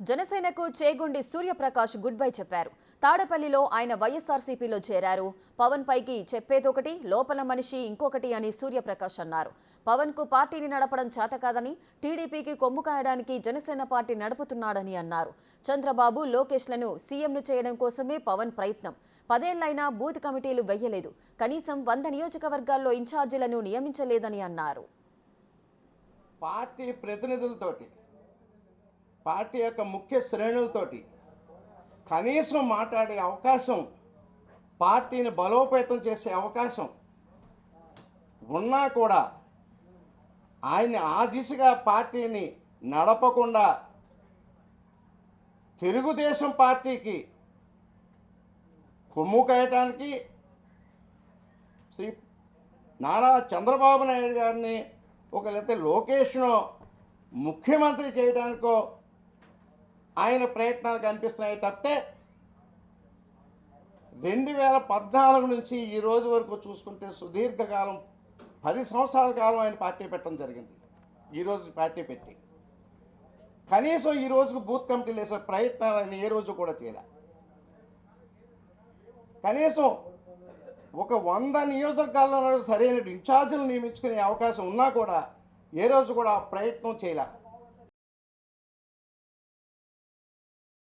జనసేనకు Chegundi Suryaprakash good bye చెప్పారు. తాడేపల్లిలో ఆయన వైఎస్ఆర్సీపీలో చేరారు. పవన్ పైకి చెప్పేదొకటి, లోపల మనిషి ఇంకొకటి అని సూర్యప్రకాష్ అన్నారు. పవన్ కు పార్టీని నడపడం చేతకాదని, టీడీపీకి కొమ్ము కాయడానికి జనసేన పార్టీ నడుపుతున్నాడని అన్నారు. చంద్రబాబు, లోకేష్లను సీఎంను చేయడం కోసమే పవన్ ప్రయత్నం. 10 ఏళ్లైనా బూత్ కమిటీలు వెయ్యలేదు. కనీసం 100 నియోజకవర్గాల్లో ఇన్ఛార్జీలను నియమించలేదని అన్నారు. పార్టీ ప్రతినిధులతోటి, పార్టీ యొక్క ముఖ్య శ్రేణులతోటి కనీసం మాట్లాడే అవకాశం, పార్టీని బలోపేతం చేసే అవకాశం ఉన్నా కూడా ఆయన ఆ దిశగా పార్టీని నడపకుండా తెలుగుదేశం పార్టీకి కొమ్ము కాయటానికి శ్రీ నారా చంద్రబాబు నాయుడు గారిని లేకపోతే లోకేష్ను ముఖ్యమంత్రి చేయడానికో ఆయన ప్రయత్నాలు కనిపిస్తున్నాయి తప్పితే 2014 నుంచి ఈ రోజు వరకు చూసుకుంటే సుదీర్ఘకాలం 10 సంవత్సరాల కాలం ఆయన పార్టీ పెట్టడం జరిగింది. ఈరోజు పార్టీ పెట్టి కనీసం ఈ రోజుకు బూత్ కమిటీలు వేసే ప్రయత్నాలు ఆయన ఏ రోజు కూడా చేయలే. కనీసం ఒక 100 నియోజకవర్గాల్లో సరైన ఇన్ఛార్జీలు నియమించుకునే అవకాశం ఉన్నా కూడా ఏ రోజు కూడా ప్రయత్నం చేయలే.